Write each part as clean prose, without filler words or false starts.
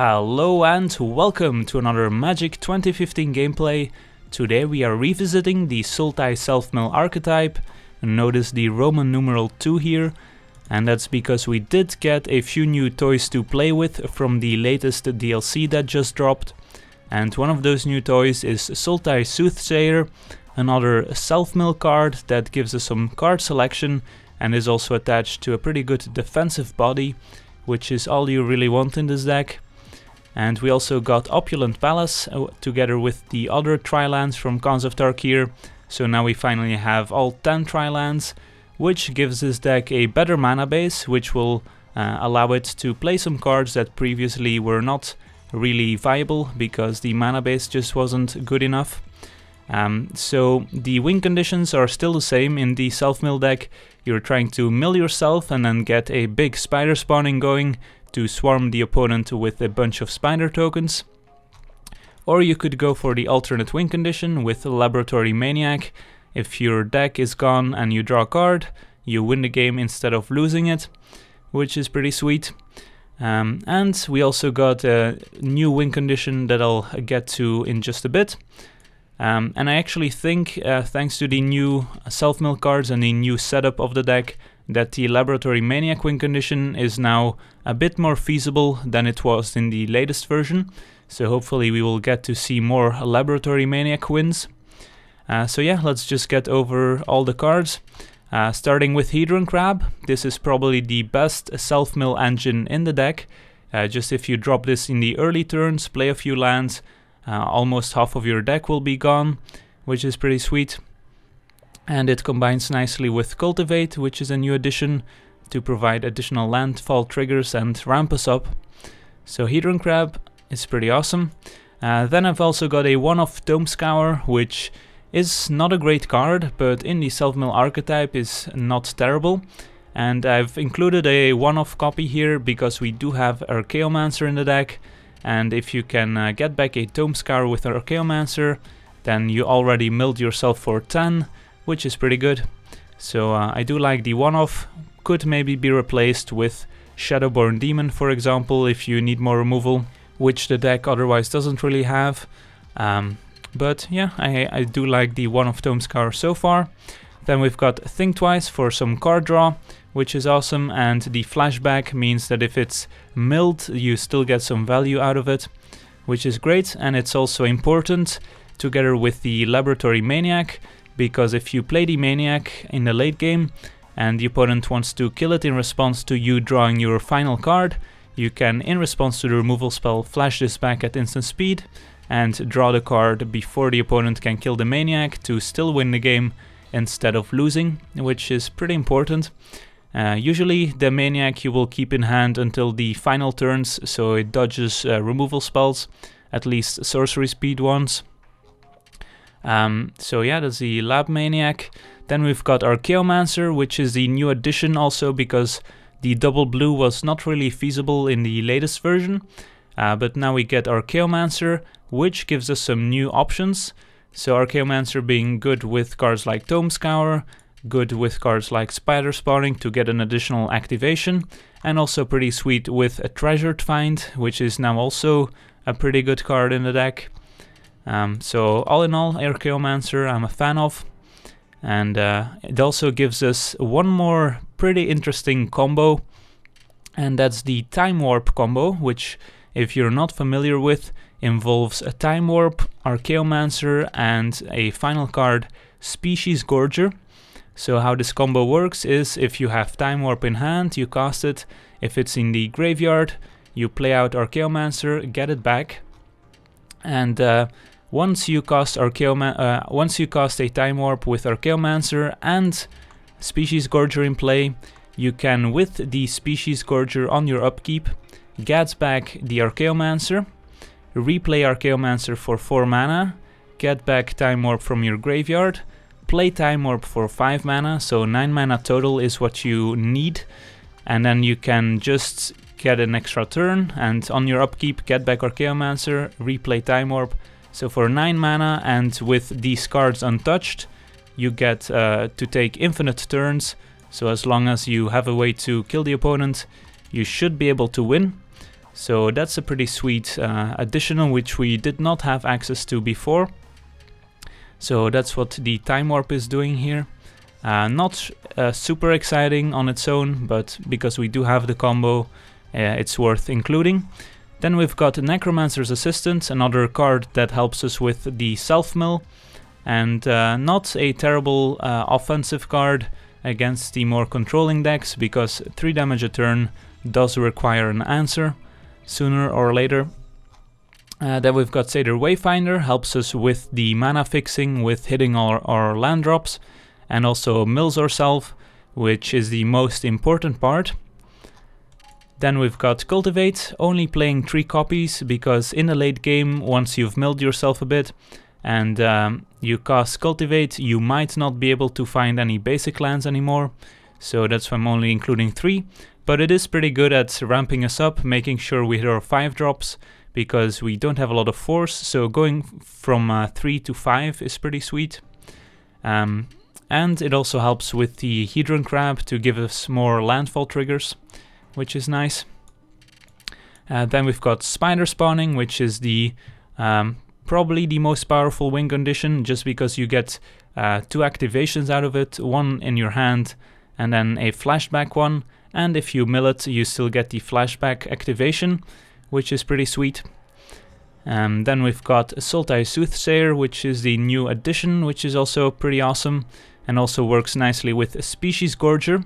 Hello and welcome to another Magic 2015 gameplay. Today we are revisiting the Sultai Selfmill archetype. Notice the Roman numeral 2 here, and that's because we did get a few new toys to play with from the latest DLC that just dropped. And one of those new toys is Sultai Soothsayer, another Selfmill card that gives us some card selection and is also attached to a pretty good defensive body, which is all you really want in this deck. And we also got Opulent Palace together with the other Tri-lands from Khans of Tarkir. So now we finally have all 10 Tri-lands, which gives this deck a better mana base, which will allow it to play some cards that previously were not really viable because the mana base just wasn't good enough. So the win conditions are still the same in the Selfmill deck. You're trying to mill yourself and then get a big spider spawning going to swarm the opponent with a bunch of spider tokens. Or you could go for the alternate win condition with Laboratory Maniac. If your deck is gone and you draw a card, you win the game instead of losing it, which is pretty sweet. And we also got a new win condition that I'll get to in just a bit. And I actually think, thanks to the new Selfmill cards and the new setup of the deck, that the Laboratory Maniac win condition is now a bit more feasible than it was in the latest version. So hopefully we will get to see more Laboratory Maniac wins. So yeah, let's just get over all the cards. Starting with Hedron Crab. This is probably the best Selfmill engine in the deck. Just if you drop this in the early turns, play a few lands, almost half of your deck will be gone, which is pretty sweet. And it combines nicely with Cultivate, which is a new addition to provide additional landfall triggers and ramp us up. So Hedron Crab is pretty awesome. Then I've also got a one-off Tome Scour, which is not a great card, but in the Selfmill archetype is not terrible. And I've included a one-off copy here because we do have Archaeomancer in the deck. And if you can get back a Tome Scour with Archaeomancer, then you already milled yourself for 10, which is pretty good. So I do like the one-off. Could maybe be replaced with Shadowborn Demon, for example, if you need more removal, which the deck otherwise doesn't really have. But yeah, I do like the one-off Tome Scour so far. Then we've got Think Twice for some card draw, which is awesome, and the flashback means that if it's milled, you still get some value out of it, which is great. And it's also important together with the Laboratory Maniac, because if you play the Maniac in the late game and the opponent wants to kill it in response to you drawing your final card, you can, in response to the removal spell, flash this back at instant speed and draw the card before the opponent can kill the Maniac to still win the game instead of losing, which is pretty important. Usually the Maniac you will keep in hand until the final turns, so it dodges removal spells, at least sorcery speed ones. So yeah, that's the Lab Maniac. Then we've got Archaeomancer, which is the new addition also because the double blue was not really feasible in the latest version. But now we get Archaeomancer, which gives us some new options. So Archaeomancer being good with cards like Tome Scour, good with cards like Spider Spawning to get an additional activation, and also pretty sweet with a Treasured Find, which is now also a pretty good card in the deck. So all in all, Archaeomancer I'm a fan of. And it also gives us one more pretty interesting combo, and that's the Time Warp combo, which, if you're not familiar with, involves a Time Warp, Archaeomancer, and a final card, Species Gorger. So how this combo works is, if you have Time Warp in hand, you cast it. If it's in the graveyard, you play out Archaeomancer, get it back, and once you cast a Time Warp with Archaeomancer and Species Gorger in play, you can, with the Species Gorger on your upkeep, get back the Archaeomancer, replay Archaeomancer for 4 mana, get back Time Warp from your graveyard, play Time Warp for 5 mana, so 9 mana total is what you need, and then you can just get an extra turn, and on your upkeep get back Archaeomancer, replay Time Warp. So for 9 mana and with these cards untouched, you get to take infinite turns. So as long as you have a way to kill the opponent, you should be able to win. So that's a pretty sweet addition which we did not have access to before. So that's what the Time Warp is doing here. Not super exciting on its own, but because we do have the combo, it's worth including. Then we've got Necromancer's Assistant, another card that helps us with the Selfmill, and not a terrible offensive card against the more controlling decks, because 3 damage a turn does require an answer sooner or later. Then we've got Satyr Wayfinder, helps us with the mana fixing, with hitting our land drops, and also mills ourselves, which is the most important part. Then we've got Cultivate, only playing 3 copies, because in the late game, once you've milled yourself a bit and you cast Cultivate, you might not be able to find any basic lands anymore, so that's why I'm only including 3. But it is pretty good at ramping us up, making sure we hit our 5 drops, because we don't have a lot of force, so going from 3 to 5 is pretty sweet. And it also helps with the Hedron Crab to give us more landfall triggers, which is nice. Then we've got Spider Spawning, which is the probably the most powerful win condition, just because you get 2 activations out of it, one in your hand and then a flashback one, and if you mill it you still get the flashback activation, which is pretty sweet. Then we've got Sultai Soothsayer, which is the new addition, which is also pretty awesome and also works nicely with Species Gorger,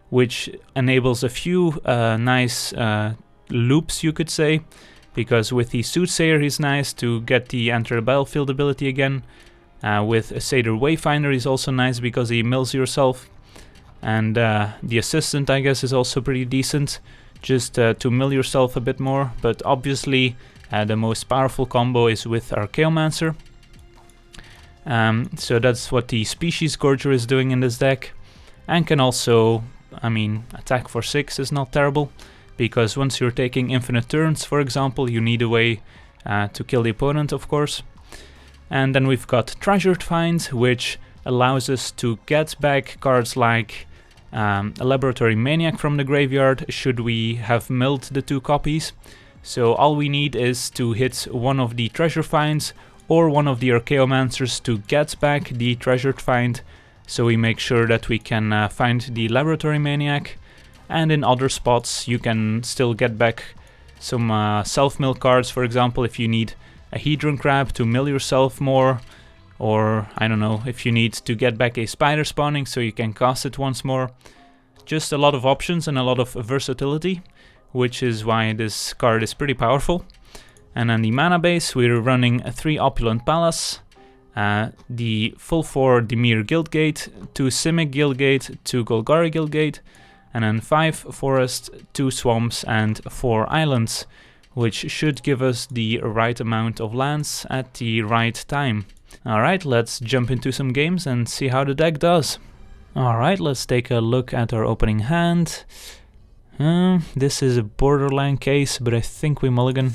which enables a few nice loops, you could say, because with the Soothsayer he's nice to get the Enter the Battlefield ability again. With Satyr Wayfinder he's also nice because he mills yourself, and the Assistant I guess is also pretty decent, just to mill yourself a bit more, but obviously the most powerful combo is with Archaeomancer. So that's what the Species Gorger is doing in this deck, and can also, I mean, attack for 6 is not terrible, because once you're taking infinite turns, for example, you need a way to kill the opponent, of course. And then we've got Treasured Find, which allows us to get back cards like a Laboratory Maniac from the graveyard, should we have milled the 2 copies. So all we need is to hit one of the Treasure Finds or one of the Archaeomancers to get back the Treasured Find, so we make sure that we can find the Laboratory Maniac. And in other spots you can still get back some self-mill cards, for example if you need a Hedron Crab to mill yourself more, or I don't know, if you need to get back a Spider Spawning so you can cast it once more. Just a lot of options and a lot of versatility, which is why this card is pretty powerful. And on the mana base we're running a 3 Opulent Palace, the full 4 Dimir Guildgate, 2 Simic Guildgate, 2 Golgari Guildgate, and then 5 Forest, 2 Swamps and 4 Islands, which should give us the right amount of lands at the right time. Alright, let's jump into some games and see how the deck does. Alright, let's take a look at our opening hand. This is a borderline case, but I think we mulligan.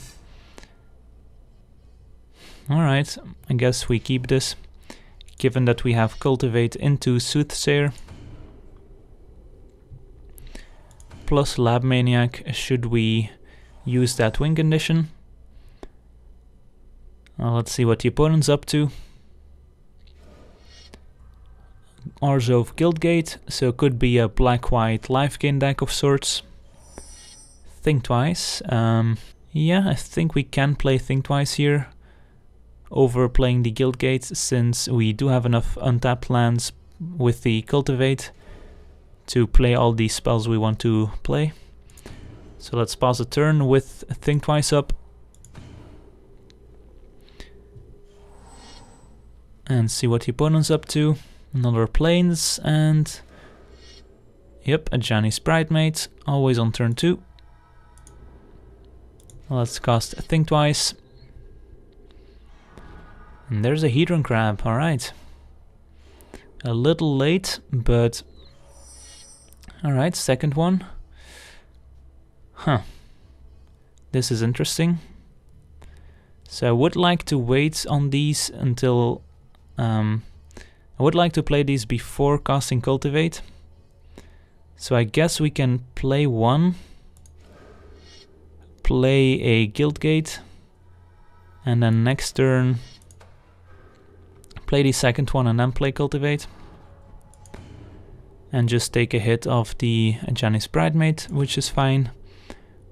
Alright, I guess we keep this, given that we have Cultivate into Soothsayer. Plus Lab Maniac, should we use that win condition. Let's see what the opponent's up to. Orzhov Guildgate, so could be a black-white life gain deck of sorts. Think Twice. Yeah, I think we can play Think Twice here over playing the Guildgate, since we do have enough untapped lands with the Cultivate to play all the spells we want to play. So let's pause a turn with Think Twice up. And see what the opponent's up to. Another Plains and... Yep, a Jani's Bridemaid, always on turn 2. Let's cast Think Twice. And there's a Hedron Crab, alright. A little late, but... Alright, second one. Huh. This is interesting. So I would like to wait on these until... I would like to play these before casting Cultivate. So I guess we can play one. play a Guildgate, and then next turn play the second one and then play Cultivate. And just take a hit of the Janice Bridemaid, which is fine.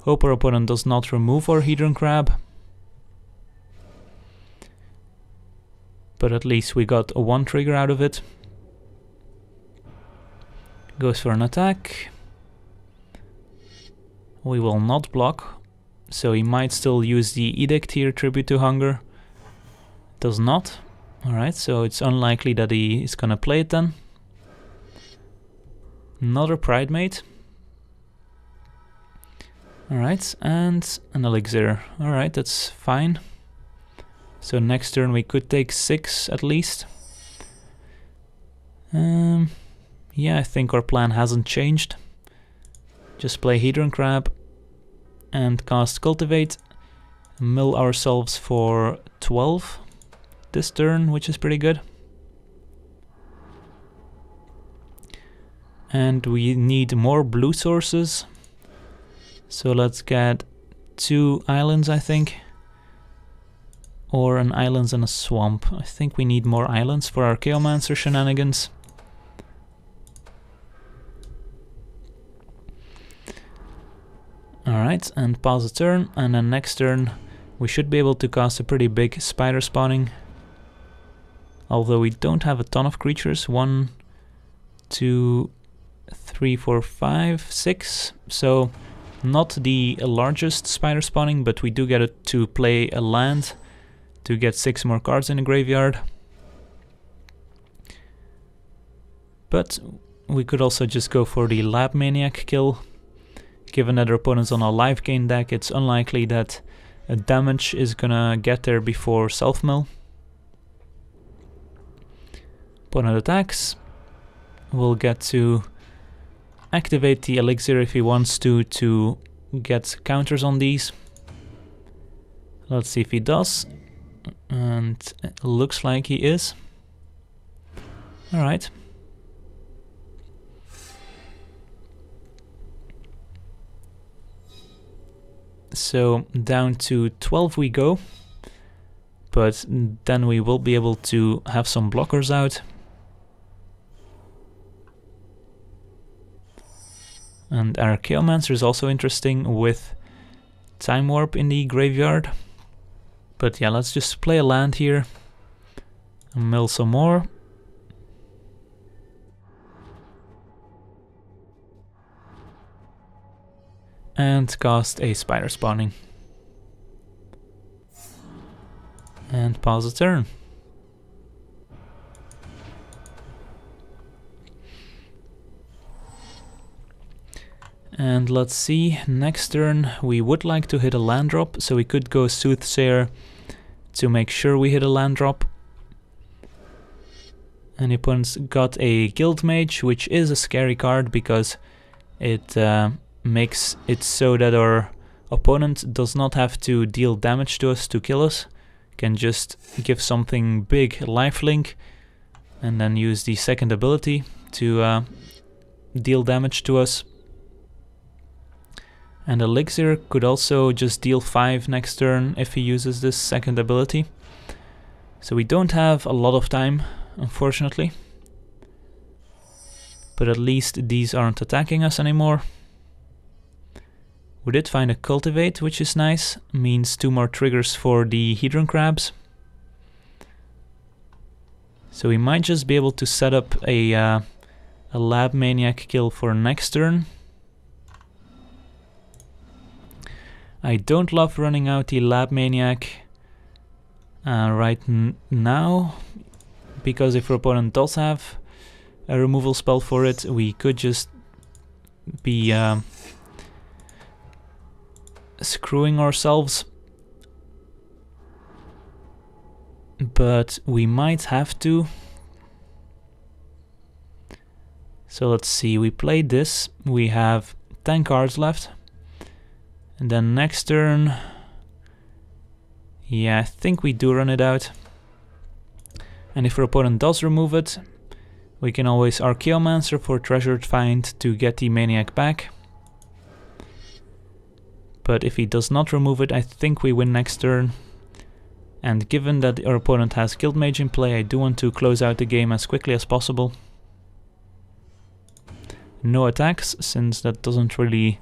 Hope our opponent does not remove our Hedron Crab. But at least we got a 1 trigger out of it. Goes for an attack. We will not block, so he might still use the Edict here, Tribute to Hunger. Does not. Alright, so it's unlikely that he is gonna play it then. Another Pridemate. Alright, and an Elixir. Alright, that's fine. So next turn we could take 6 at least. Yeah, I think our plan hasn't changed. Just play Hedron Crab and cast Cultivate. Mill ourselves for 12 this turn, which is pretty good. And we need more blue sources. So let's get 2 islands, I think. Or an island and a swamp. I think we need more islands for our Chaomancer shenanigans. Alright, and pause a turn, and then next turn we should be able to cast a pretty big spider spawning. Although we don't have a ton of creatures. 1, 2, 3, 4, 5, 6. So not the largest spider spawning, but we do get it to play a land to get 6 more cards in the graveyard. But we could also just go for the Lab Maniac kill. Given that our opponent's on a life gain deck, it's unlikely that a damage is gonna get there before Selfmill. Opponent attacks. We'll get to activate the Elixir if he wants to get counters on these. Let's see if he does. And it looks like he is. Alright. So down to 12 we go. But then we will be able to have some blockers out. And our Chaomancer is also interesting with Time Warp in the graveyard. But yeah, let's just play a land here. And mill some more. And cast a Spider Spawning. And pause a turn. And let's see, next turn we would like to hit a land drop, so we could go Soothsayer to make sure we hit a land drop. And the opponent's got a Guild Mage, which is a scary card because it makes it so that our opponent does not have to deal damage to us to kill us. Can just give something big lifelink and then use the second ability to deal damage to us. And Elixir could also just deal 5 next turn if he uses this second ability. So we don't have a lot of time, unfortunately. But at least these aren't attacking us anymore. We did find a Cultivate, which is nice. Means 2 more triggers for the Hedron Crabs. So we might just be able to set up a Lab Maniac kill for next turn. I don't love running out the Lab Maniac right now, because if our opponent does have a removal spell for it, we could just be screwing ourselves. But we might have to. So let's see, we played this, we have 10 cards left. And then next turn, yeah, I think we do run it out. And if our opponent does remove it, we can always Archaeomancer for Treasured Find to get the Maniac back. But if he does not remove it, I think we win next turn. And given that our opponent has Guildmage in play, I do want to close out the game as quickly as possible. No attacks, since that doesn't really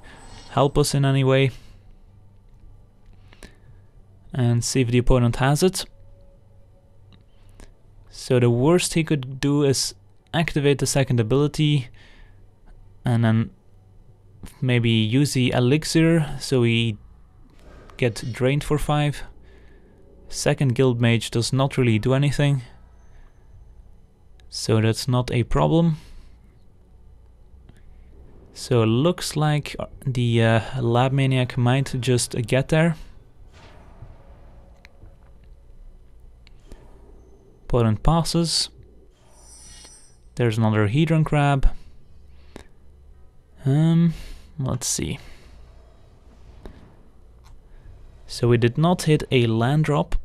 help us in any way. And see if the opponent has it. So the worst he could do is activate the second ability and then maybe use the elixir so we get drained for 5. Second Guildmage does not really do anything, so that's not a problem. So it looks like the Lab Maniac might just get there. Opponent passes. There's another Hedron Crab. Let's see. So we did not hit a land drop.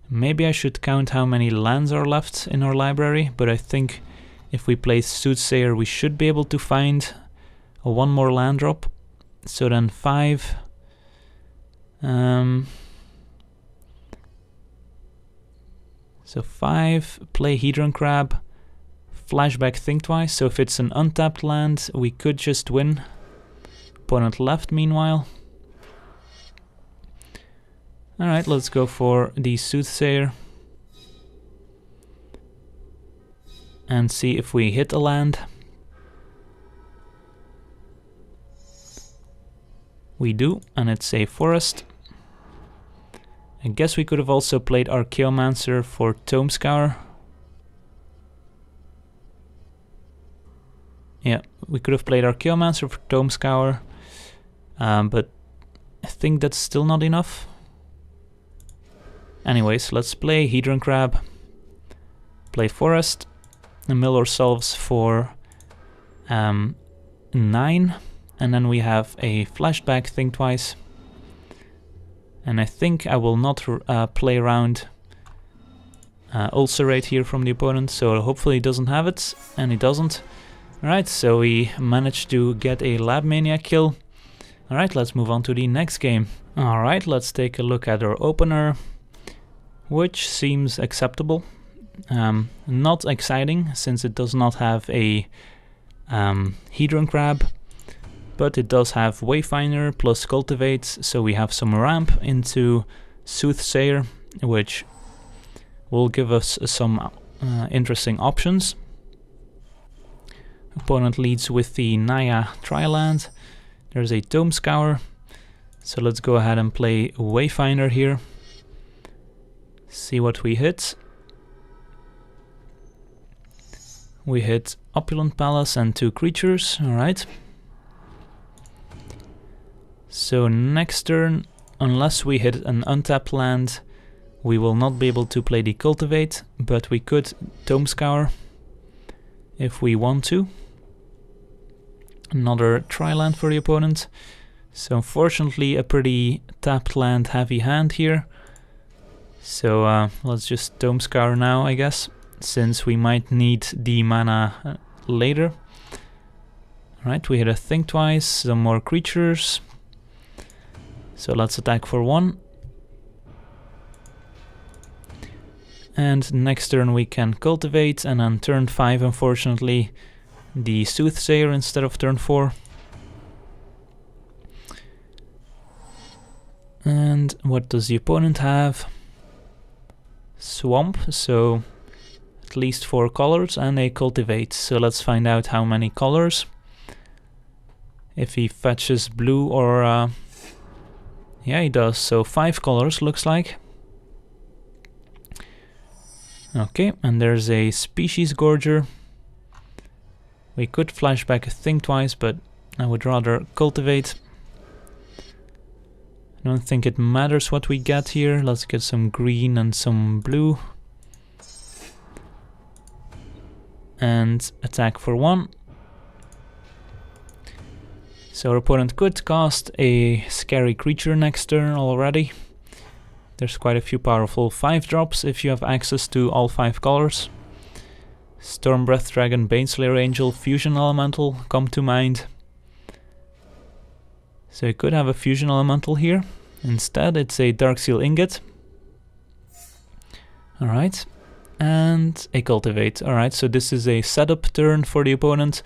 Maybe I should count how many lands are left in our library, but I think if we play Soothsayer we should be able to find one more land drop. So then 5. So 5, play Hedron Crab, flashback Think Twice, so if it's an untapped land we could just win. Opponent left meanwhile. Alright, let's go for the Soothsayer. And see if we hit a land. We do, and it's a forest. I guess we could have also played Archaeomancer for Tome Scour. Yeah, we could have played Archaeomancer for Tome Scour, but I think that's still not enough. Anyways, let's play Hedron Crab, play Forest, and mill ourselves for 9, and then we have a flashback Think Twice. And I think I will not play around Ulcerate here from the opponent, so hopefully he doesn't have it, and he doesn't. Alright, so we managed to get a Lab Maniac kill. Alright, let's move on to the next game. Alright, let's take a look at our opener, which seems acceptable. Not exciting, since it does not have a Hedron Crab. But it does have Wayfinder plus Cultivate, so we have some ramp into Soothsayer, which will give us some interesting options. Opponent leads with the Naya Triland. There's a Tome Scour, so let's go ahead and play Wayfinder here. See what we hit. We hit Opulent Palace and 2 creatures, alright. So next turn, unless we hit an untapped land, we will not be able to play the Cultivate, but we could Tome Scour if we want to. Another Tri-land for the opponent. So unfortunately a pretty tapped land heavy hand here. So let's just Tome Scour now, I guess, since we might need the mana later. Alright, we hit a Think Twice, some more creatures. So let's attack for 1. And next turn we can Cultivate, and on turn 5 unfortunately the Soothsayer instead of turn 4. And what does the opponent have? Swamp, so at least 4 colors and a Cultivate. So let's find out how many colors. If he fetches blue or... yeah, he does, so 5 colors looks like. Okay, and there's a Species Gorger. We could flashback a Think Twice, but I would rather Cultivate. I don't think it matters what we get here. Let's get some green and some blue. And attack for 1. So our opponent could cast a scary creature next turn already. There's quite a few powerful 5-drops if you have access to all 5 colors. Stormbreath Dragon, Baneslayer Angel, Fusion Elemental come to mind. So he could have a fusion elemental here. Instead, it's a Darksteel Ingot. Alright. And a Cultivate. Alright, so this is a setup turn for the opponent.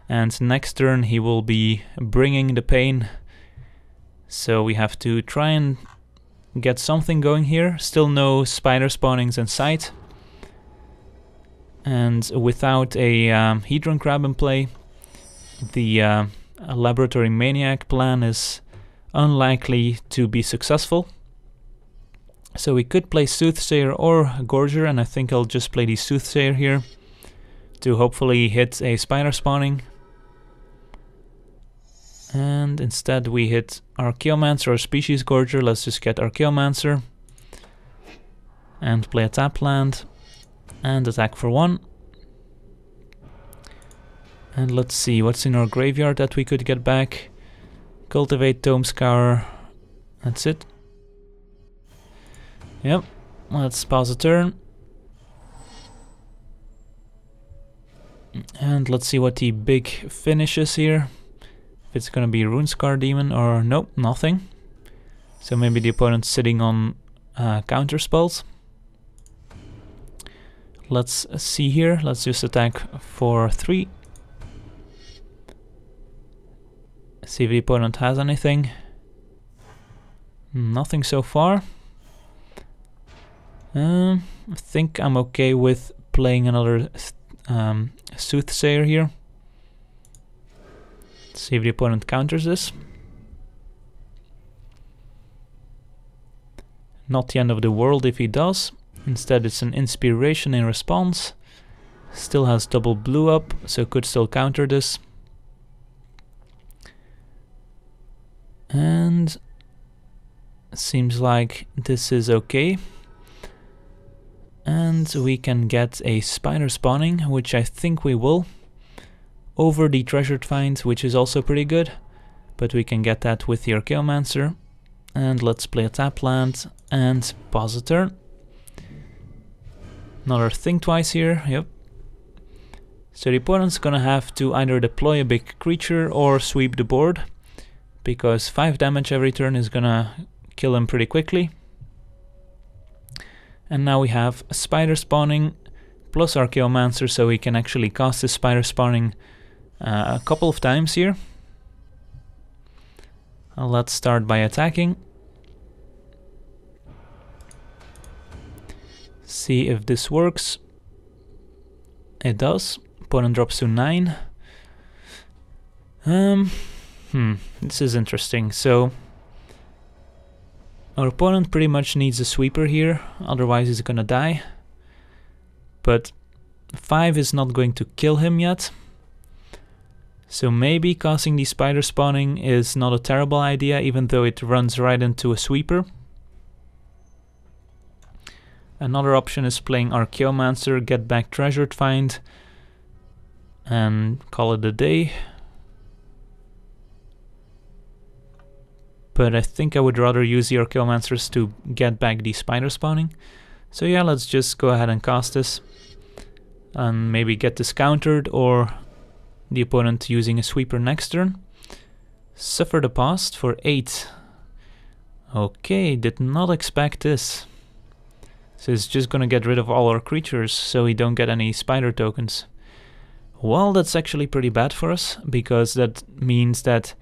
And next turn he will be bringing the pain. So we have to try and get something going here. Still no spider spawnings in sight. And without a Hedron Crab in play, the Laboratory Maniac plan is unlikely to be successful. So we could play Soothsayer or Gorger, and I think I'll just play the Soothsayer here to hopefully hit a spider spawning. And instead we hit Archaeomancer or Species Gorger. Let's just get Archaeomancer and play a tap land and attack for 1. And let's see what's in our graveyard that we could get back. Cultivate, Tome Scour. That's it. Yep. Let's pause a turn. And let's see what the big finish is here. If it's gonna be Runescar Demon or nope, nothing. So maybe the opponent's sitting on counter spells. Let's see here. Let's just attack for 3. See if the opponent has anything. Nothing so far. I think I'm okay with playing another Soothsayer here. See if the opponent counters this. Not the end of the world if he does. Instead it's an Inspiration in response. Still has double blue up, so could still counter this. And seems like this is okay. And we can get a spider spawning, which I think we will. Over the Treasured Find, which is also pretty good. But we can get that with the Archaeomancer. And let's play a tap land and pause a turn. Another Think Twice here, yep. So the opponent's gonna have to either deploy a big creature or sweep the board. Because 5 damage every turn is gonna kill him pretty quickly. And now we have a spider spawning plus Archaeomancer, so we can actually cast this spider spawning a couple of times here. Let's start by attacking. See if this works. It does. Opponent drops to 9. This is interesting. So our opponent pretty much needs a sweeper here, otherwise he's gonna die. But 5 is not going to kill him yet. So maybe casting the spider spawning is not a terrible idea, even though it runs right into a sweeper. Another option is playing Archaeomancer, get back Treasured Find, and call it a day. But I think I would rather use the Archaeomancers to get back the spider spawning. So yeah, let's just go ahead and cast this. And maybe get this countered, or the opponent using a sweeper next turn. Suffer the Past for 8. Okay, did not expect this. So it's just gonna get rid of all our creatures, so we don't get any spider tokens. Well, that's actually pretty bad for us, because that means that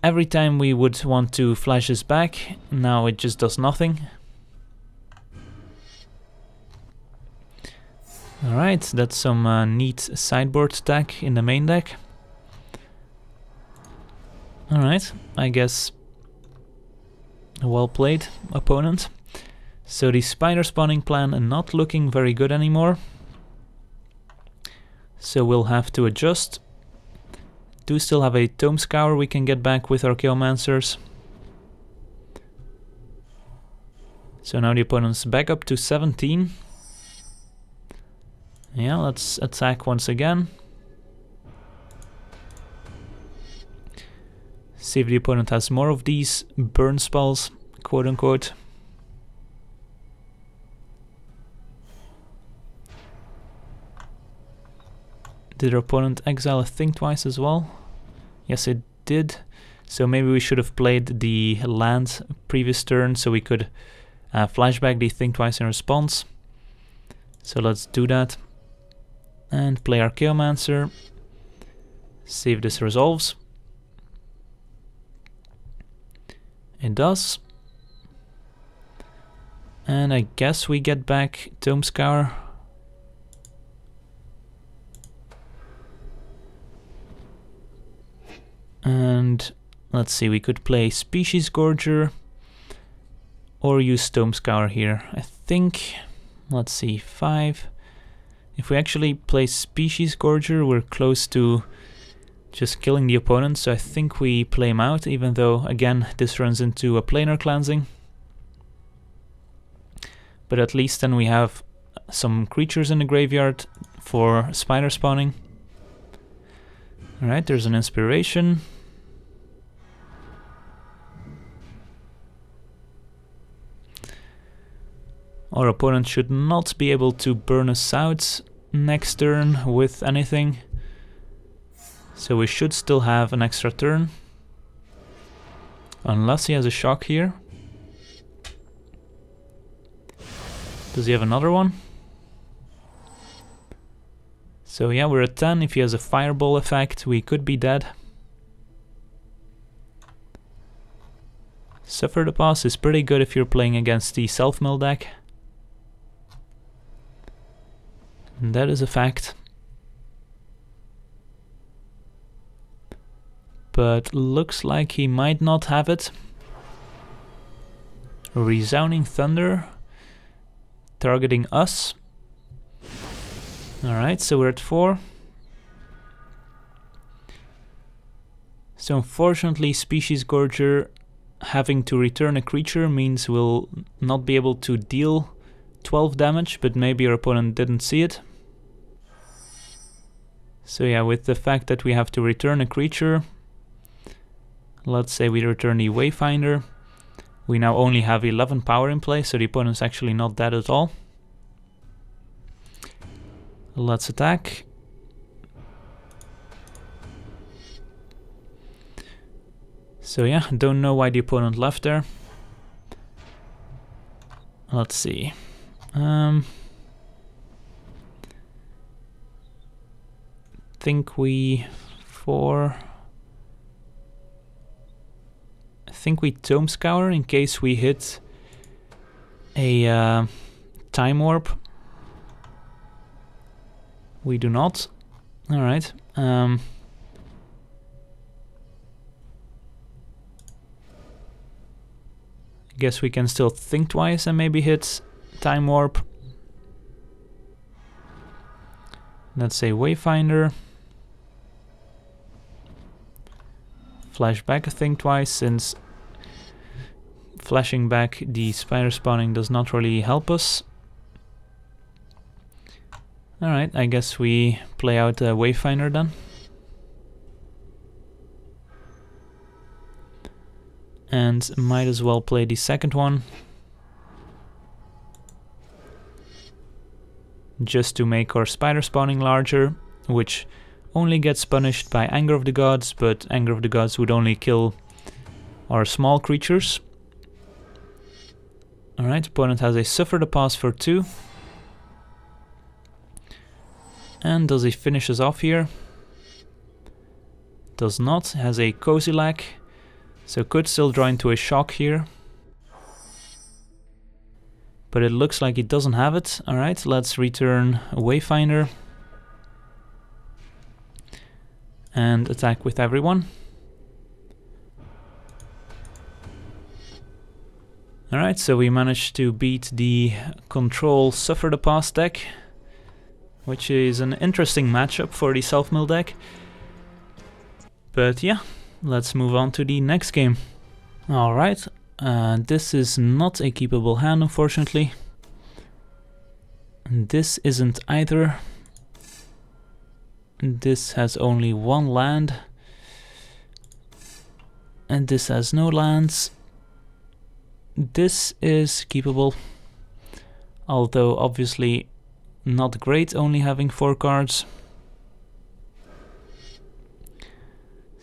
every time we would want to flash this back, now it just does nothing. Alright, that's some neat sideboard stack in the main deck. Alright, I guess well played, opponent. So the spider spawning plan not looking very good anymore. So we'll have to adjust. Do still have a Tome Scour we can get back with Archaeomancers. So now the opponent's back up to 17. Yeah, let's attack once again. See if the opponent has more of these burn spells, quote unquote. Did our opponent exile a Think Twice as well? Yes, it did. So maybe we should have played the land previous turn so we could flashback the Think Twice in response. So let's do that. And play our Chaomancer. See if this resolves. It does. And I guess we get back Tome Scour. And let's see, we could play Species Gorger or use Tome Scour here. I think, let's see, 5. If we actually play Species Gorger, we're close to just killing the opponent, so I think we play him out, even though, again, this runs into a planar cleansing. But at least then we have some creatures in the graveyard for spider spawning. Alright, there's an inspiration. Our opponent should not be able to burn us out next turn with anything. So we should still have an extra turn. Unless he has a shock here. Does he have another one? So yeah, we're at 10. If he has a fireball effect, we could be dead. Suffer the Pass is pretty good if you're playing against the Selfmill deck. And that is a fact. But looks like he might not have it. Resounding Thunder. Targeting us. Alright, so we're at 4. So unfortunately, Species Gorger having to return a creature means we'll not be able to deal 12 damage, but maybe our opponent didn't see it. So yeah, with the fact that we have to return a creature, let's say we return the Wayfinder, we now only have 11 power in play, so the opponent's actually not dead at all. Let's attack. So yeah, don't know why the opponent left there. Let's see. Think we Tome Scour in case we hit a Time Warp. We do not. Alright. Guess we can still think twice and maybe hit Time Warp. Let's say Wayfinder. Flash back a Think Twice, since flashing back the spider spawning does not really help us. Alright, I guess we play out a Wayfinder then. And might as well play the second one. Just to make our spider spawning larger, which only gets punished by Anger of the Gods, but Anger of the Gods would only kill our small creatures. Alright, opponent has a Suffer the Pass for 2. And does he finish us off here? Does not, has a Kozilek. So could still draw into a shock here. But it looks like he doesn't have it. Alright, let's return a Wayfinder. And attack with everyone. Alright, so we managed to beat the Control Suffer the Pass deck, which is an interesting matchup for the Selfmill deck. But yeah, let's move on to the next game. Alright, this is not a keepable hand, unfortunately. And this isn't either. This has only 1 land. And this has no lands. This is keepable. Although obviously not great, only having 4 cards.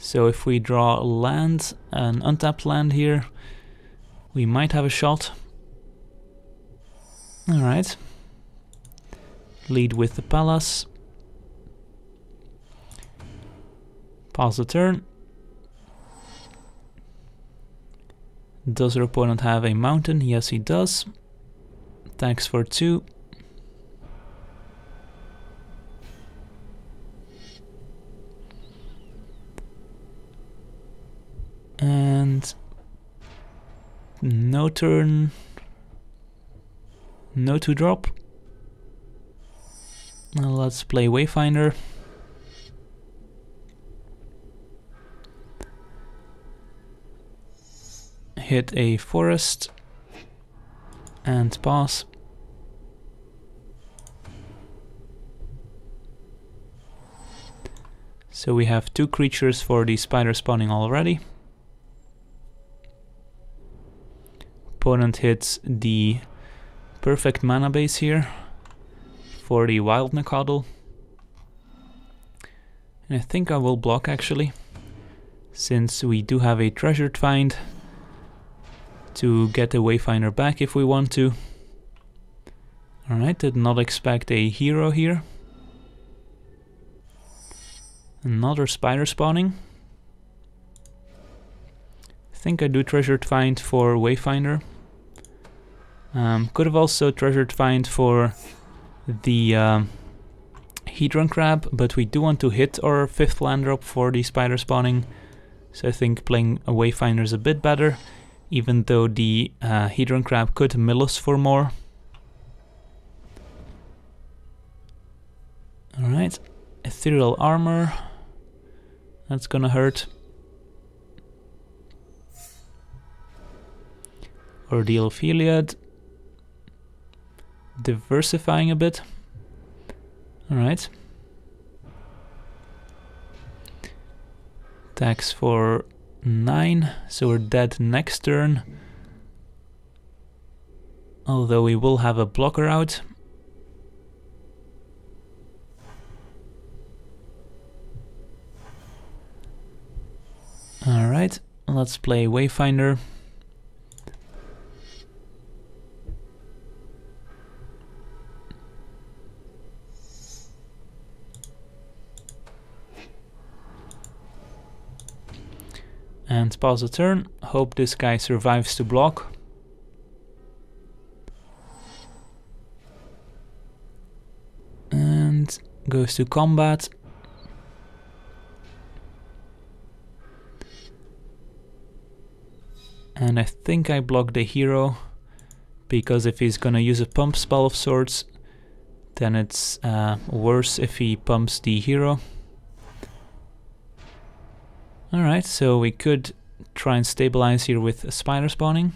So if we draw land, an untapped land here, we might have a shot. Alright. Lead with the palace. Pass the turn. Does our opponent have a mountain? Yes, he does. Attacks for 2. And no turn, no 2-drop. Now let's play Wayfinder. Hit a forest and pass. So we have 2 creatures for the spider spawning already. Opponent hits the perfect mana base here for the wild Nacatl. And I think I will block actually, since we do have a treasured find to get the Wayfinder back if we want to. Alright, did not expect a hero here. Another spider spawning. I think I do treasured find for Wayfinder. Could have also treasured find for the Hedron Crab, but we do want to hit our 5th land drop for the spider spawning. So I think playing a Wayfinder is a bit better, even though the Hedron Crab could mill us for more. Alright, Ethereal Armor. That's gonna hurt. Ordeal Philiad. Diversifying a bit. Alright. Attacks for 9, so we're dead next turn. Although we will have a blocker out. Alright, let's play Wayfinder. And pause the turn. Hope this guy survives to block. And goes to combat. And I think I blocked the hero, because if he's gonna use a pump spell of sorts, then it's worse if he pumps the hero. Alright, so we could try and stabilize here with a spider spawning.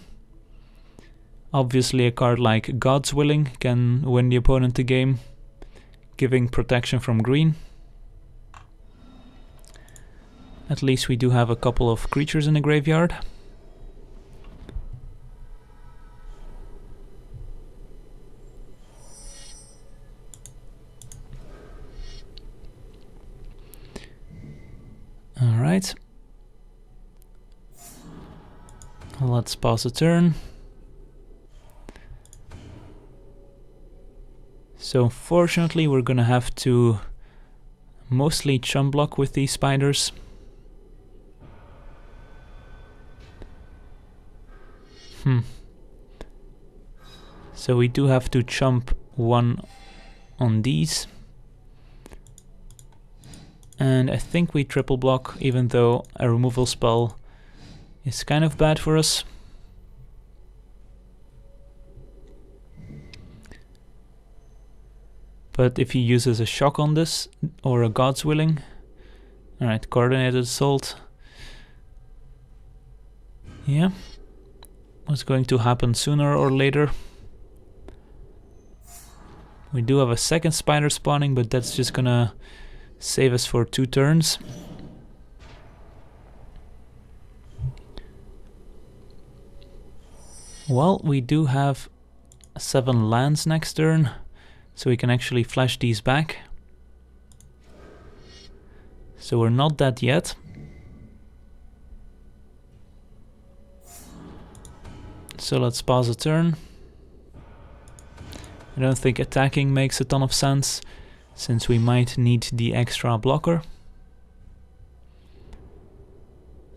Obviously a card like God's Willing can win the opponent the game, giving protection from green. At least we do have a couple of creatures in the graveyard. Alright. Let's pause the turn. So unfortunately we're gonna have to mostly chump block with these spiders. So we do have to chump 1 on these. And I think we triple block, even though a removal spell is kind of bad for us. But if he uses a shock on this, or a God's Willing... Alright, Coordinated Assault. Yeah. What's going to happen sooner or later? We do have a second spider spawning, but that's just gonna save us for 2 turns. Well, we do have 7 lands next turn, so we can actually flash these back. So we're not dead yet. So let's pause a turn. I don't think attacking makes a ton of sense, since we might need the extra blocker.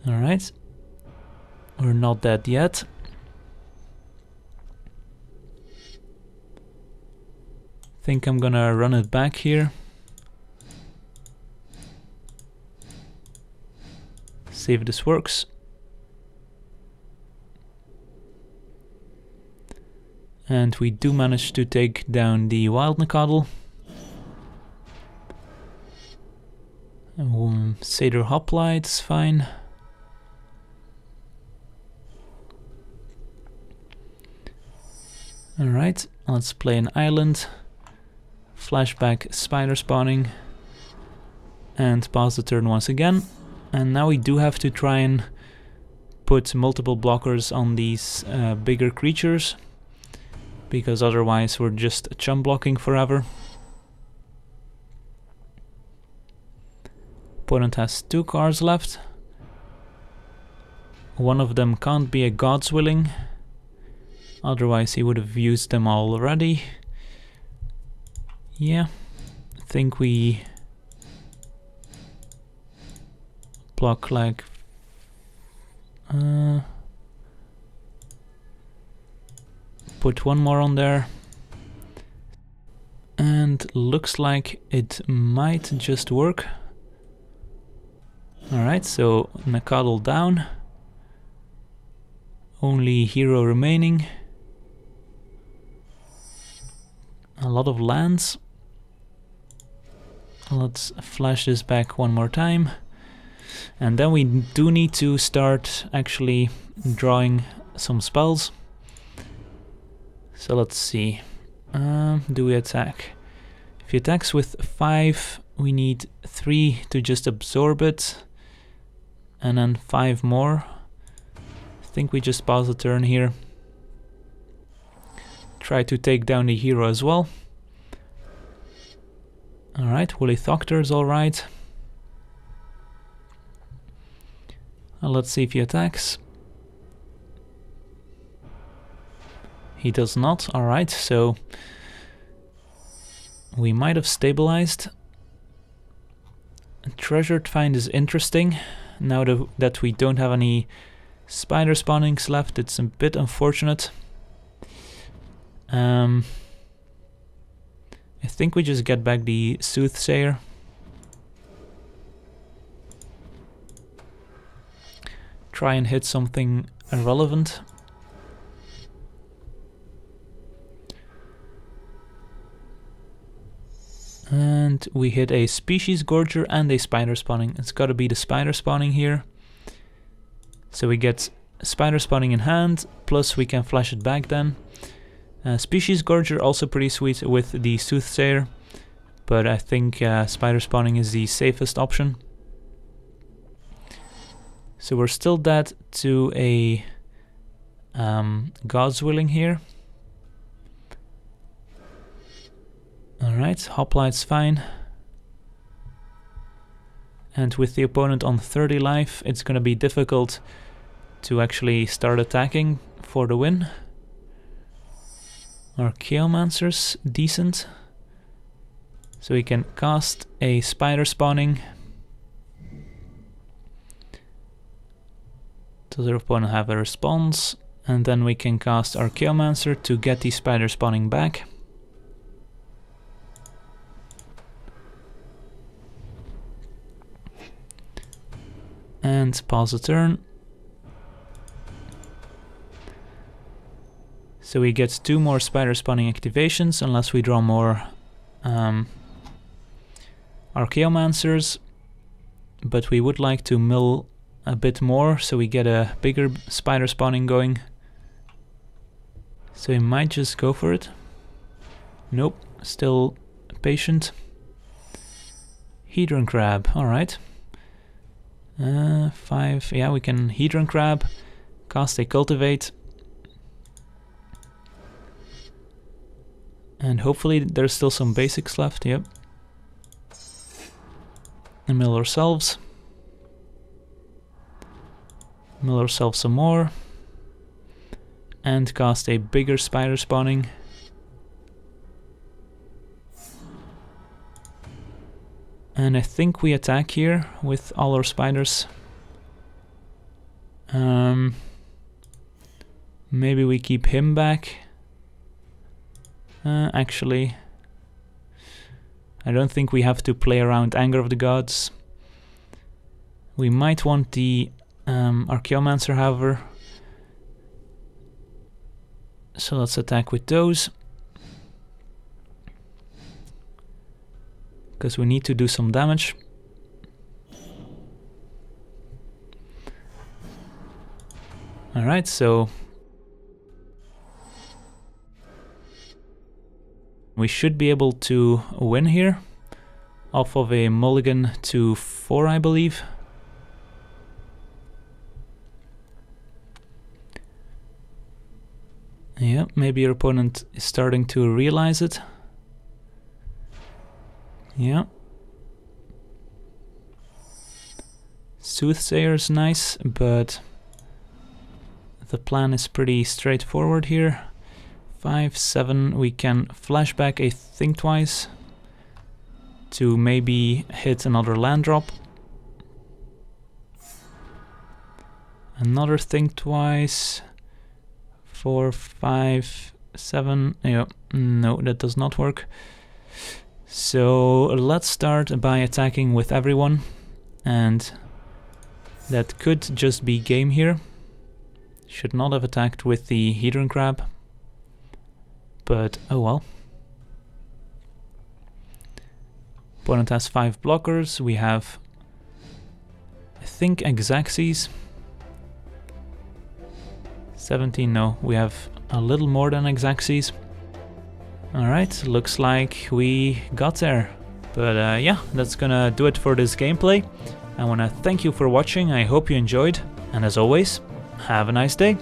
Alright. We're not dead yet. Think I'm gonna run it back here. See if this works. And we do manage to take down the Wild Nacatl. Satyr Hoplites, fine. Alright, let's play an island. Flashback spider spawning. And pause the turn once again. And now we do have to try and put multiple blockers on these bigger creatures, because otherwise we're just chump blocking forever. Opponent has 2 cards left. One of them can't be a God's Willing, otherwise he would have used them all already. Yeah, I think we block like put one more on there, and looks like it might just work. Alright, so Nacatl down, only hero remaining, a lot of lands. Let's flash this back one more time, and then we do need to start actually drawing some spells. So let's see, do we attack? If he attacks with 5, we need 3 to just absorb it, and then 5 more. I think we just pause the turn here. Try to take down the hero as well. Alright, Woolly Thoctor is alright. Let's see if he attacks. He does not. Alright, so we might have stabilized. Treasured Find is interesting. Now that we don't have any spider spawnings left, it's a bit unfortunate. I think we just get back the Soothsayer. Try and hit something irrelevant. And we hit a Species Gorger and a spider spawning. It's gotta be the spider spawning here. So we get spider spawning in hand, plus we can flash it back then. Species Gorger also pretty sweet with the Soothsayer, but I think spider spawning is the safest option. So we're still dead to a God's Willing here. Alright, Hoplite's fine. And with the opponent on 30 life, it's gonna be difficult to actually start attacking for the win. Archaeomancer's decent. So we can cast a spider spawning. Does our opponent have a response? And then we can cast Archaeomancer to get the spider spawning back. And pause the turn. So we get 2 more spider spawning activations unless we draw more Archaeomancers, but we would like to mill a bit more so we get a bigger spider spawning going. So we might just go for it. Nope, still patient. Hedron Crab, alright. 5, yeah, we can Hedron Crab, cast a Cultivate. And hopefully there's still some basics left, yep. And mill ourselves. Mill ourselves some more. and cast a bigger spider spawning. And I think we attack here with all our spiders. Maybe we keep him back. Actually, I don't think we have to play around Anger of the Gods. We might want the Archaeomancer, however. So let's attack with those. Because we need to do some damage. Alright, so we should be able to win here off of a mulligan to 4, I believe. Yeah, maybe your opponent is starting to realize it. Yeah. Soothsayer is nice, but the plan is pretty straightforward here. 5, 7, we can flashback a Think Twice to maybe hit another land drop. Another Think Twice. 4, 5, 7. Yeah, no, that does not work. So let's start by attacking with everyone, and that could just be game here. Should not have attacked with the Hedron Crab, but oh well. Opponent has 5 blockers. We have, I think, Exaxes. 17, no, we have a little more than Exaxes. Alright, looks like we got there. But yeah, that's gonna do it for this gameplay. I wanna thank you for watching, I hope you enjoyed, and as always, have a nice day.